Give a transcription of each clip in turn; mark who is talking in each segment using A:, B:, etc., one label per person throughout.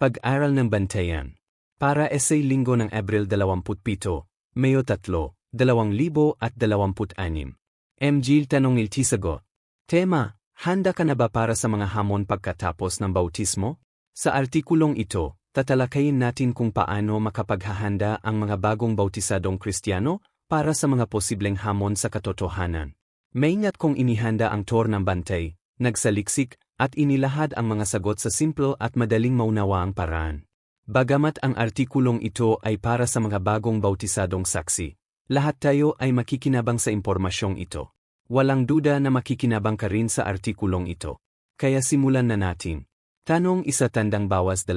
A: Pag-aral ng bantayan. Para Essay Linggo ng Abril 27, Mayo 3, 2026. MG Tanong Iltisagot. Tema, handa ka na ba para sa mga hamon pagkatapos ng bautismo? Sa artikulong ito, tatalakayin natin kung paano makapaghahanda ang mga bagong bautisadong Kristiyano para sa mga posibleng hamon sa katotohanan. Maingat kung inihanda ang tour ng bantay, nagsaliksik, at inilahad ang mga sagot sa simple at madaling maunawaang paraan. Bagamat ang artikulong ito ay para sa mga bagong bautisadong saksi, lahat tayo ay makikinabang sa impormasyong ito. Walang duda na makikinabang ka rin sa artikulong ito. Kaya simulan na natin. Tanong 1 tandang bawas 2.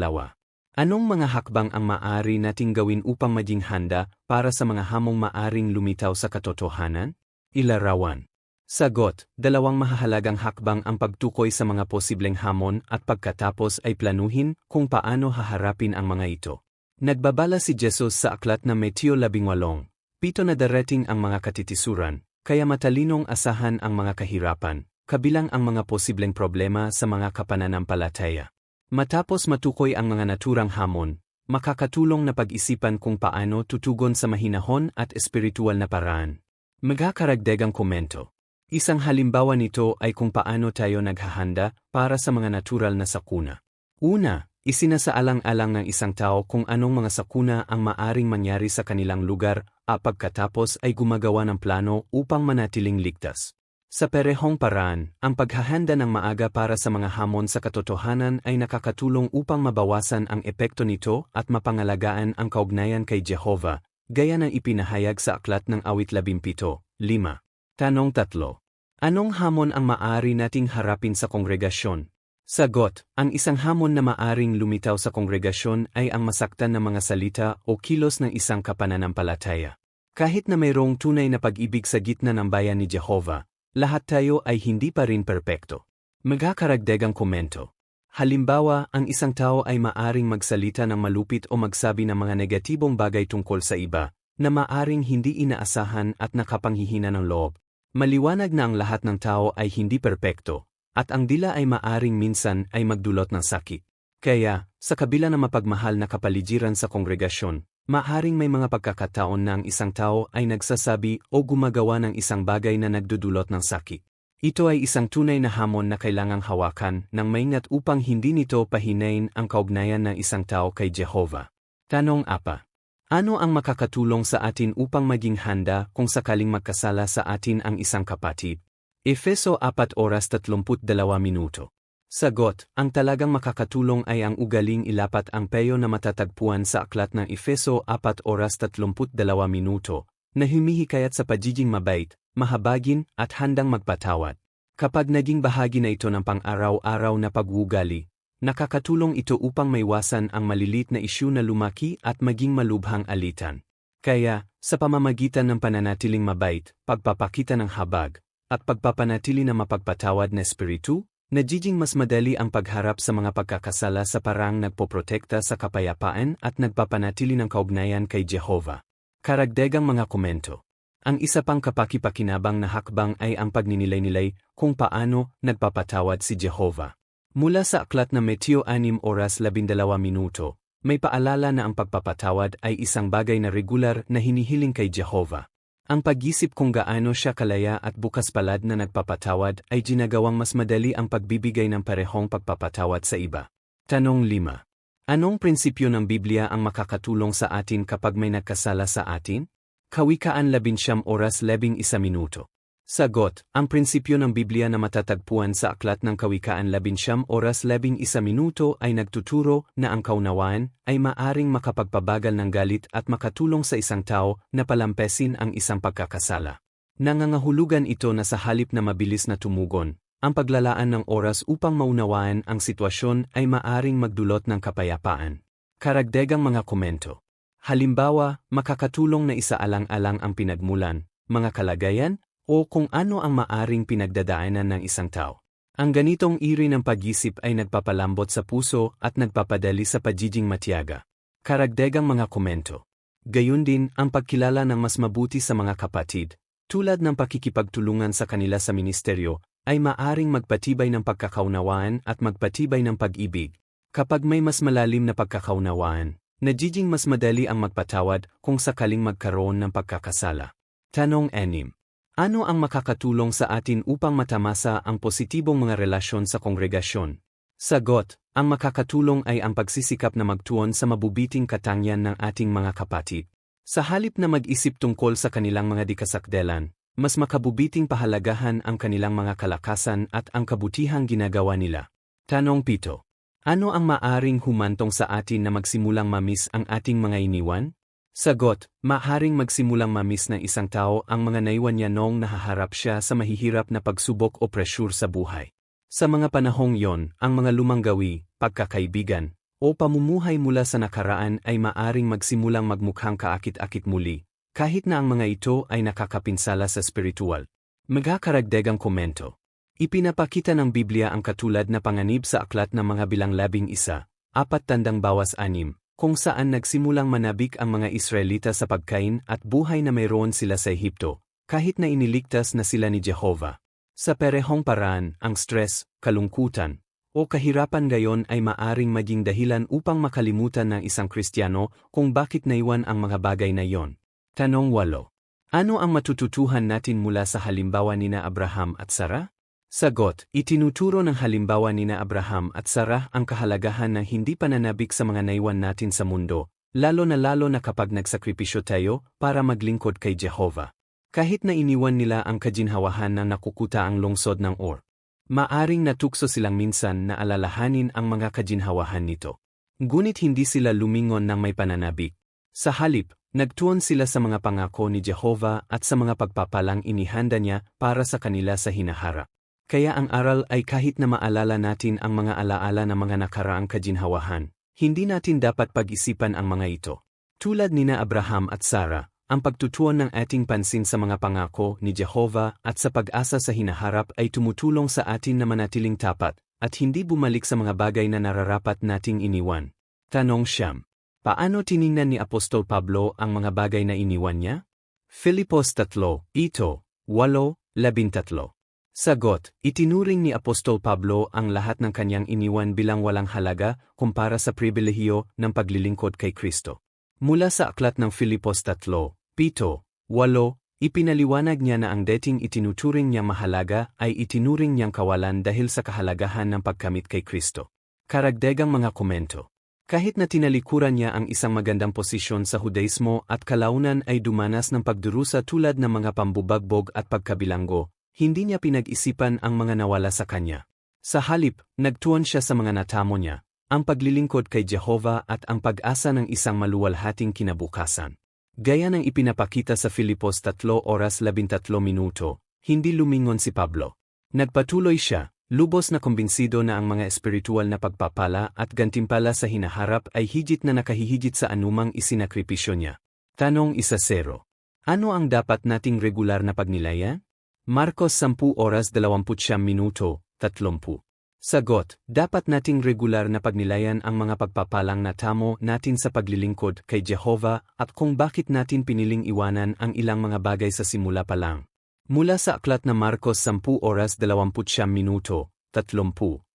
A: Anong mga hakbang ang maaari nating gawin upang maging handa para sa mga hamong maaring lumitaw sa katotohanan? Ilarawan. Sagot, 2 mahahalagang hakbang ang pagtukoy sa mga posibleng hamon at pagkatapos ay planuhin kung paano haharapin ang mga ito. Nagbabala si Jesus sa aklat na Mateo 18, 7 na darating ang mga katitisuran, kaya matalinong asahan ang mga kahirapan, kabilang ang mga posibleng problema sa mga kapananampalataya. Matapos matukoy ang mga naturang hamon, makakatulong na pag-isipan kung paano tutugon sa mahinahon at espiritual na paraan. Magkakaragdagang komento. Isang halimbawa nito ay kung paano tayo naghahanda para sa mga natural na sakuna. Una, isinasaalang-alang ng isang tao kung anong mga sakuna ang maaring mangyari sa kanilang lugar at pagkatapos ay gumagawa ng plano upang manatiling ligtas. Sa perehong paraan, ang paghahanda ng maaga para sa mga hamon sa katotohanan ay nakakatulong upang mabawasan ang epekto nito at mapangalagaan ang kaugnayan kay Jehovah, gaya ng ipinahayag sa aklat ng Awit 17:5. Tanong 3. Anong hamon ang maaari nating harapin sa kongregasyon? Sagot, ang isang hamon na maaring lumitaw sa kongregasyon ay ang masaktan na mga salita o kilos ng isang kapananampalataya. Kahit na mayroong tunay na pag-ibig sa gitna ng bayan ni Jehovah, lahat tayo ay hindi pa rin perpekto. Magkakaragdagang komento. Halimbawa, ang isang tao ay maaring magsalita ng malupit o magsabi ng mga negatibong bagay tungkol sa iba, na maaring hindi inaasahan at nakapanghihina ng loob. Maliwanag na ang lahat ng tao ay hindi perpekto, at ang dila ay maaring minsan ay magdulot ng sakit. Kaya, sa kabila ng mapagmahal na kapaligiran sa kongregasyon, maaring may mga pagkakataon na ang isang tao ay nagsasabi o gumagawa ng isang bagay na nagdudulot ng sakit. Ito ay isang tunay na hamon na kailangang hawakan ng maingat upang hindi nito pahinain ang kaugnayan ng isang tao kay Jehovah. Tanong 4. Ano ang makakatulong sa atin upang maging handa kung sakaling magkasala sa atin ang isang kapatid? Efeso 4:32. Sagot, ang talagang makakatulong ay ang ugaling ilapat ang peyo na matatagpuan sa aklat ng Efeso 4:32 na humihikayat sa pagiging mabait, mahabagin at handang magpatawad. Kapag naging bahagi na ito ng pang-araw-araw na pag-uugali, nakakatulong ito upang maiwasan ang malilit na isyu na lumaki at maging malubhang alitan. Kaya, sa pamamagitan ng pananatiling mabait, pagpapakita ng habag, at pagpapanatili na mapagpatawad na espiritu, nagiging mas madali ang pagharap sa mga pagkakasala sa parang nagpoprotekta sa kapayapaan at nagpapanatili ng kaugnayan kay Jehovah. Karagdagang mga komento. Ang isa pang kapakipakinabang na hakbang ay ang pagninilay-nilay kung paano nagpapatawad si Jehovah. Mula sa aklat na Mateo 6:12, may paalala na ang pagpapatawad ay isang bagay na regular na hinihiling kay Jehovah. Ang pag-isip kung gaano siya kalaya at bukas palad na nagpapatawad ay ginagawang mas madali ang pagbibigay ng parehong pagpapatawad sa iba. Tanong 5. Anong prinsipyo ng Biblia ang makakatulong sa atin kapag may nagkasala sa atin? Kawikaan 11:11. Sagot, ang prinsipyo ng Biblia na matatagpuan sa aklat ng Kawikaan 11:11 ay nagtuturo na ang kaunawaan ay maaring makapagpabagal ng galit at makatulong sa isang tao na palampesin ang isang pagkakasala. Nangangahulugan ito na sa halip na mabilis na tumugon, ang paglalaan ng oras upang maunawaan ang sitwasyon ay maaring magdulot ng kapayapaan. Karagdagang mga komento. Halimbawa, makakatulong na isaalang-alang ang pinagmulan, mga kalagayan, o kung ano ang maaring pinagdadaanan ng isang tao. Ang ganitong uri ng pag-isip ay nagpapalambot sa puso at nagpapadali sa pagiging matiyaga. Karagdagang mga komento. Gayun din ang pagkilala ng mas mabuti sa mga kapatid, tulad ng pakikipagtulungan sa kanila sa ministeryo, ay maaring magpatibay ng pagkakaunawaan at magpatibay ng pag-ibig. Kapag may mas malalim na pagkakaunawaan, nagiging mas madali ang magpatawad kung sakaling magkaroon ng pagkakasala. Tanong 6. Ano ang makakatulong sa atin upang matamasa ang positibong mga relasyon sa kongregasyon? Sagot, ang makakatulong ay ang pagsisikap na magtuon sa mabubiting katangian ng ating mga kapatid. Sa halip na mag-isip tungkol sa kanilang mga dikasakdelan, mas makabubiting pahalagahan ang kanilang mga kalakasan at ang kabutihang ginagawa nila. Tanong 7. Ano ang maaring humantong sa atin na magsimulang mamis ang ating mga iniwan? Sagot, maaring magsimulang mamis ng isang tao ang mga naiwan niya noong nahaharap siya sa mahihirap na pagsubok o presyur sa buhay. Sa mga panahong yon, ang mga lumang gawi, pagkakaibigan, o pamumuhay mula sa nakaraan ay maaring magsimulang magmukhang kaakit-akit muli, kahit na ang mga ito ay nakakapinsala sa spiritual. Magkakaragdagang komento. Ipinapakita ng Biblia ang katulad na panganib sa aklat ng mga Bilang 11, 4-6, kung saan nagsimulang manabik ang mga Israelita sa pagkain at buhay na mayroon sila sa Ehipto, kahit na iniligtas na sila ni Jehovah. Sa perehong paraan, ang stress, kalungkutan, o kahirapan gayon ay maaring maging dahilan upang makalimutan ng isang Kristiyano kung bakit naiwan ang mga bagay na yon. Tanong 8. Ano ang matututuhan natin mula sa halimbawa nina Abraham at Sarah? Sagot, itinuturo ng halimbawa nina Abraham at Sarah ang kahalagahan ng hindi pananabik sa mga naiwan natin sa mundo, lalo na kapag nagsakripisyo tayo para maglingkod kay Jehovah. Kahit na iniwan nila ang kaginhawahan na nakukuta ang lungsod ng Ur. Maaring natukso silang minsan na alalahanin ang mga kaginhawahan nito. Ngunit hindi sila lumingon ng may pananabik. Sa halip, nagtuon sila sa mga pangako ni Jehovah at sa mga pagpapalang inihanda niya para sa kanila sa hinaharap. Kaya ang aral ay kahit na maalala natin ang mga alaala ng mga nakaraang kaginhawahan, hindi natin dapat pag-isipan ang mga ito. Tulad nina Abraham at Sarah, ang pagtutuon ng ating pansin sa mga pangako ni Jehovah at sa pag-asa sa hinaharap ay tumutulong sa atin na manatiling tapat at hindi bumalik sa mga bagay na nararapat nating iniwan. Tanong 9. Paano tiningnan ni Apostol Pablo ang mga bagay na iniwan niya? Filipos 3, 8-13. Sagot, itinuring ni Apostol Pablo ang lahat ng kanyang iniwan bilang walang halaga kumpara sa pribilehiyo ng paglilingkod kay Kristo. Mula sa aklat ng Filipos 3, 7-8, ipinaliwanag niya na ang dating itinuturing niyang mahalaga ay itinuring niyang kawalan dahil sa kahalagahan ng pagkamit kay Kristo. Karagdagang mga komento. Kahit na tinalikuran niya ang isang magandang posisyon sa Hudaismo at kalaunan ay dumanas ng pagdurusa tulad ng mga pambubagbog at pagkabilanggo, hindi niya pinag-isipan ang mga nawala sa kanya. Sa halip, nagtuon siya sa mga natamo niya, ang paglilingkod kay Jehovah at ang pag-asa ng isang maluwalhating kinabukasan. Gaya ng ipinapakita sa Filipos 3:13, hindi lumingon si Pablo. Nagpatuloy siya, lubos na kumbinsido na ang mga espiritual na pagpapala at gantimpala sa hinaharap ay higit na nakahihigit sa anumang isinakripisyo niya. Tanong 1. Ano ang dapat nating regular na pagnilayan? Marcos 10:29, 30. Sagot, dapat nating regular na pagnilayan ang mga pagpapalang natamo natin sa paglilingkod kay Jehovah at kung bakit natin piniling iwanan ang ilang mga bagay sa simula pa lang. Mula sa aklat na Marcos 10:29,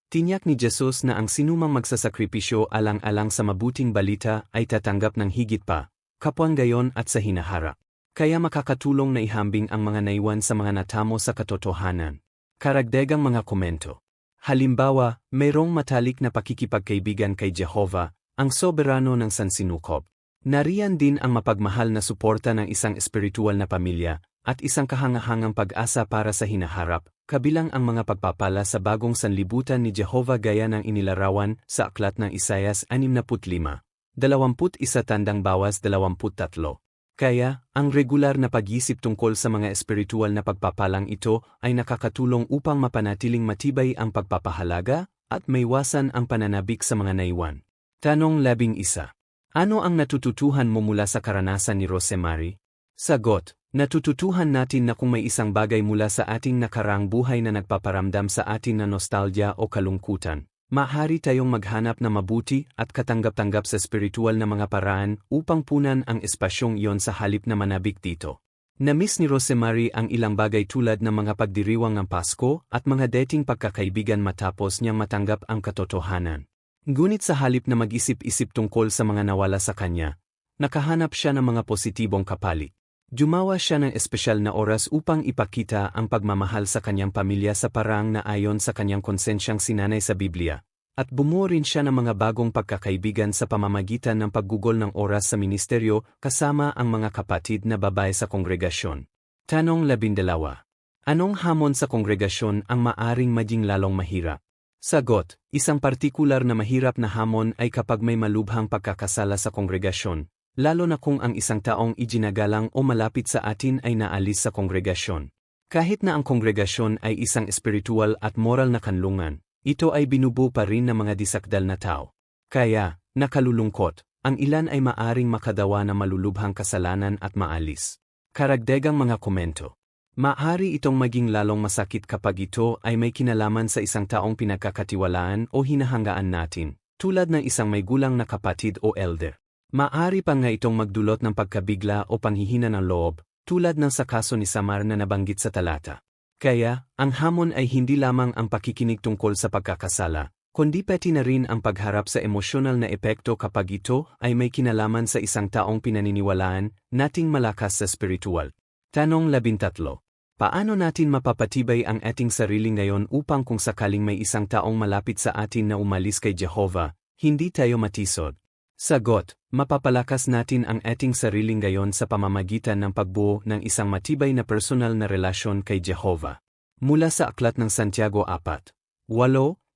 A: tinyak ni Jesus na ang sinumang magsasakripisyo alang-alang sa mabuting balita ay tatanggap ng higit pa, kapwang gayon at sa hinaharap. Kaya makakatulong na ihambing ang mga naiwan sa mga natamo sa katotohanan. Karagdagang mga komento. Halimbawa, mayroong matalik na pakikipagkaibigan kay Jehovah, ang soberano ng sansinukob. Nariyan din ang mapagmahal na suporta ng isang espiritual na pamilya, at isang kahangahangang pag-asa para sa hinaharap, kabilang ang mga pagpapala sa bagong sanlibutan ni Jehovah gaya ng inilarawan sa aklat ng Isaias 65, 21-23. Kaya, ang regular na pag-isip tungkol sa mga espiritual na pagpapalang ito ay nakakatulong upang mapanatiling matibay ang pagpapahalaga at maiwasan ang pananabik sa mga naiwan. Tanong 11. Ano ang natututuhan mo mula sa karanasan ni Rosemary? Sagot, natututuhan natin na kung may isang bagay mula sa ating nakaraang buhay na nagpaparamdam sa atin na nostalgia o kalungkutan, maaari tayong maghanap na mabuti at katanggap-tanggap sa spiritual na mga paraan upang punan ang espasyong iyon sa halip na manabik dito. Namiss ni Rosemary ang ilang bagay tulad ng mga pagdiriwang ng Pasko at mga dating pagkakaibigan matapos niyang matanggap ang katotohanan. Ngunit sa halip na mag-isip-isip tungkol sa mga nawala sa kanya, nakahanap siya ng mga positibong kapalit. Jumawa siya ng espesyal na oras upang ipakita ang pagmamahal sa kanyang pamilya sa parang na ayon sa kanyang konsensyang sinanay sa Biblia. At bumuo rin siya ng mga bagong pagkakaibigan sa pamamagitan ng paggugol ng oras sa ministeryo kasama ang mga kapatid na babae sa kongregasyon. Tanong 12. Anong hamon sa kongregasyon ang maaring maging lalong mahirap? Sagot, isang partikular na mahirap na hamon ay kapag may malubhang pagkakasala sa kongregasyon. Lalo na kung ang isang taong iginagalang o malapit sa atin ay naalis sa kongregasyon. Kahit na ang kongregasyon ay isang espiritual at moral na kanlungan, ito ay binubuo pa rin ng mga disakdal na tao. Kaya, nakalulungkot, ang ilan ay maaring makadawa ng malulubhang kasalanan at maalis. Karagdagang mga komento. Maaari itong maging lalong masakit kapag ito ay may kinalaman sa isang taong pinagkakatiwalaan o hinahanggaan natin, tulad ng isang may gulang na kapatid o elder. Maaari pa nga itong magdulot ng pagkabigla o panghihina ng loob, tulad ng sa kaso ni Samar na nabanggit sa talata. Kaya, ang hamon ay hindi lamang ang pakikinig tungkol sa pagkakasala, kundi pati na rin ang pagharap sa emosyonal na epekto kapag ito ay may kinalaman sa isang taong pinaniniwalaan nating malakas sa spiritual. Tanong 13. Paano natin mapapatibay ang ating sarili ngayon upang kung sakaling may isang taong malapit sa atin na umalis kay Jehovah, hindi tayo matisod? Sagot, mapapalakas natin ang ating sarili ngayon sa pamamagitan ng pagbuo ng isang matibay na personal na relasyon kay Jehovah. Mula sa Aklat ng Santiago 4:8,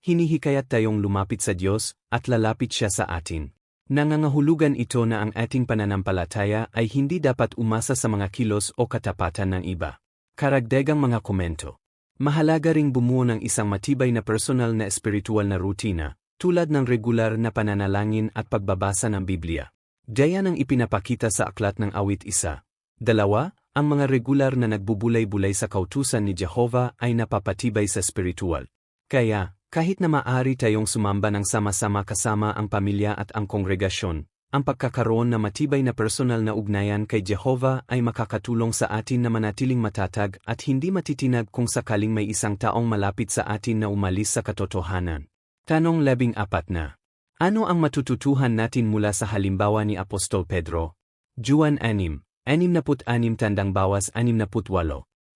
A: hinihikayat tayong lumapit sa Diyos at lalapit siya sa atin. Nangangahulugan ito na ang ating pananampalataya ay hindi dapat umasa sa mga kilos o katapatan ng iba. Karagdagang mga komento. Mahalaga ring bumuo ng isang matibay na personal na espiritual na rutina, tulad ng regular na pananalangin at pagbabasa ng Biblia. Gaya ng ipinapakita sa Aklat ng Awit 1:2, ang mga regular na nagbubulay-bulay sa kautusan ni Jehovah ay napapatibay sa spiritual. Kaya, kahit na maaari tayong sumamba ng sama-sama kasama ang pamilya at ang kongregasyon, ang pagkakaroon na matibay na personal na ugnayan kay Jehovah ay makakatulong sa atin na manatiling matatag at hindi matitinag kung sakaling may isang taong malapit sa atin na umalis sa katotohanan. Tanong 14 na. Ano ang matututuhan natin mula sa halimbawa ni Apostol Pedro? Juan 6:66.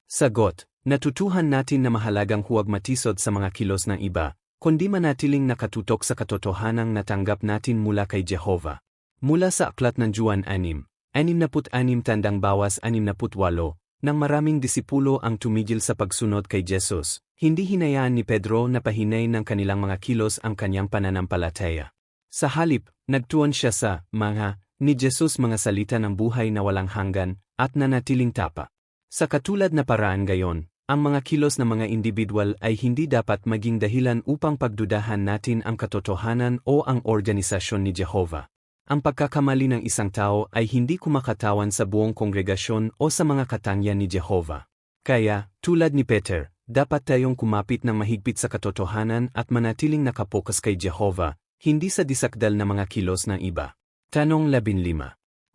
A: Sagot, natutuhan natin na mahalagang huwag matisod sa mga kilos ng iba, kundi manatiling nakatutok sa katotohanang natanggap natin mula kay Jehovah. Mula sa Aklat ng Juan 6:66, nang maraming disipulo ang tumigil sa pagsunod kay Jesus, hindi hinayaan ni Pedro na pahinay ng kanilang mga kilos ang kanyang pananampalataya. Sa halip, nagtuon siya sa mga ni Jesus mga salita ng buhay na walang hanggan at nanatiling tapa. Sa katulad na paraan gayon, ang mga kilos ng mga individual ay hindi dapat maging dahilan upang pagdudahan natin ang katotohanan o ang organisasyon ni Jehovah. Ang pagkakamali ng isang tao ay hindi kumakatawan sa buong kongregasyon o sa mga katangian ni Jehovah. Kaya, tulad ni Peter, dapat tayong kumapit ng mahigpit sa katotohanan at manatiling nakapokus kay Jehovah, hindi sa disakdal na mga kilos ng iba. Tanong 15.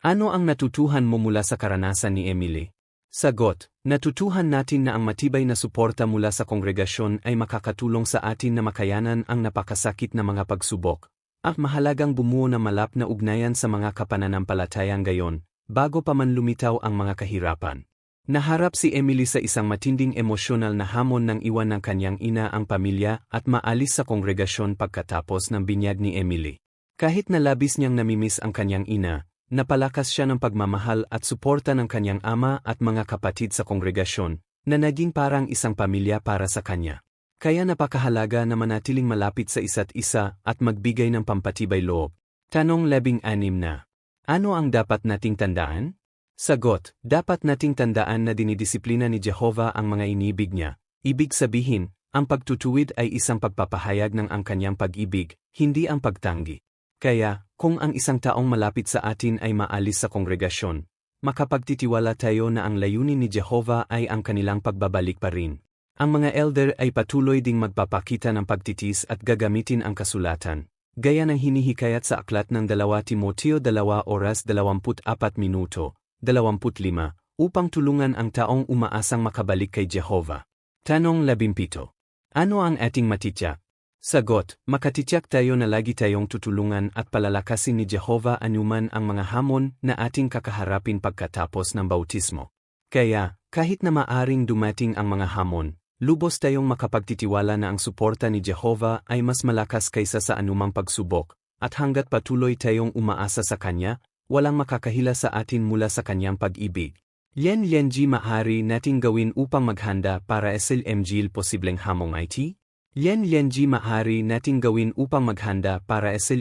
A: Ano ang natutuhan mo mula sa karanasan ni Emily? Sagot, natutuhan natin na ang matibay na suporta mula sa kongregasyon ay makakatulong sa atin na makayanan ang napakasakit na mga pagsubok. At mahalagang bumuo ng malap na ugnayan sa mga kapananampalatayang gayon, bago pa man lumitaw ang mga kahirapan. Naharap si Emily sa isang matinding emosyonal na hamon nang iwan ng kanyang ina ang pamilya at maalis sa kongregasyon pagkatapos ng binyag ni Emily. Kahit na labis niyang namimiss ang kanyang ina, napalakas siya ng pagmamahal at suporta ng kanyang ama at mga kapatid sa kongregasyon, na naging parang isang pamilya para sa kanya. Kaya napakahalaga na manatiling malapit sa isa't isa at magbigay ng pampatibay loob. Tanong 16 na. Ano ang dapat nating tandaan? Sagot, dapat nating tandaan na dinidisiplina ni Jehovah ang mga inibig niya. Ibig sabihin, ang pagtutuwid ay isang pagpapahayag ng ang kanyang pag-ibig, hindi ang pagtanggi. Kaya, kung ang isang taong malapit sa atin ay maalis sa kongregasyon, makapagtitiwala tayo na ang layunin ni Jehovah ay ang kanilang pagbabalik pa rin. Ang mga elder ay patuloy ding magpapakita ng pagtitis at gagamitin ang kasulatan, gaya ng hinihikayat sa Aklat ng 2 Timoteo 2:24, 25, upang tulungan ang taong umaasang makabalik kay Jehovah. Tanong 17. Ano ang ating matityak? Sagot, makatitiyak tayo na lagi tayong tutulungan at palalakasin ni Jehovah anuman ang mga hamon na ating kakaharapin pagkatapos ng bautismo. Kaya, kahit na maaring dumating ang mga hamon, lubos tayong makapagtitiwala na ang suporta ni Jehovah ay mas malakas kaysa sa anumang pagsubok, at hanggat patuloy tayong umaasa sa Kanya, walang makakahila sa atin mula sa Kanyang pag-ibig. Yan maaari nating gawin upang maghanda para sa posibleng hamong IT? Yan maaari nating gawin upang maghanda para sa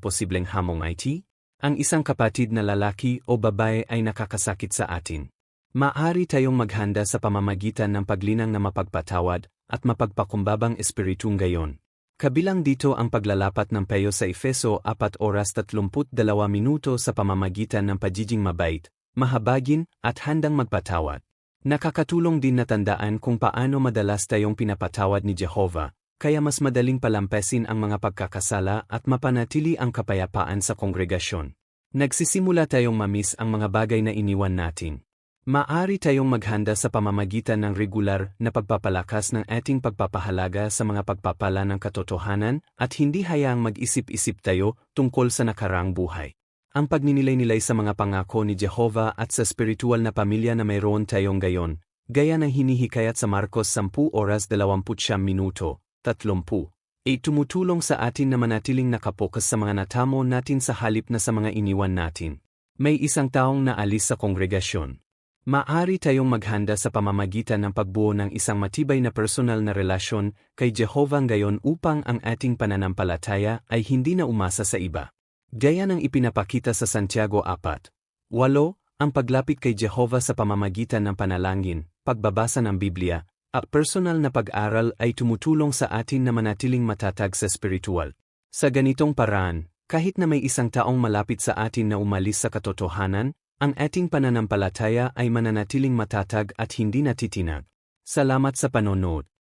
A: posibleng hamong IT? Ang isang kapatid na lalaki o babae ay nakakasakit sa atin. Maaari tayong maghanda sa pamamagitan ng paglinang na mapagpatawad at mapagpakumbabang espiritong gayon. Kabilang dito ang paglalapat ng payo sa Efeso 4:32 sa pamamagitan ng pagiging mabait, mahabagin at handang magpatawad. Nakakatulong din na tandaan kung paano madalas tayong pinapatawad ni Jehovah, kaya mas madaling palampasin ang mga pagkakasala at mapanatili ang kapayapaan sa kongregasyon. Nagsisimula tayong mamiss ang mga bagay na iniwan natin. Maaari tayong maghanda sa pamamagitan ng regular na pagpapalakas ng ating pagpapahalaga sa mga pagpapala ng katotohanan at hindi hayaang mag-isip-isip tayo tungkol sa nakaraang buhay. Ang pagninilay-nilay sa mga pangako ni Jehovah at sa spiritual na pamilya na mayroon tayong gayon, gaya ng hinihikayat sa Marcos 10:29, ay tumutulong sa atin na manatiling nakapokus sa mga natamo natin sa halip na sa mga iniwan natin. May isang taong naalis sa kongregasyon. Maaari tayong maghanda sa pamamagitan ng pagbuo ng isang matibay na personal na relasyon kay Jehovah gayon upang ang ating pananampalataya ay hindi na umasa sa iba. Gaya ng ipinapakita sa Santiago 4:8, ang paglapit kay Jehovah sa pamamagitan ng panalangin, pagbabasa ng Biblia, at personal na pag-aral ay tumutulong sa atin na manatiling matatag sa spiritual. Sa ganitong paraan, kahit na may isang taong malapit sa atin na umalis sa katotohanan, ang ating pananampalataya ay mananatiling matatag at hindi natitinag. Salamat sa panonood.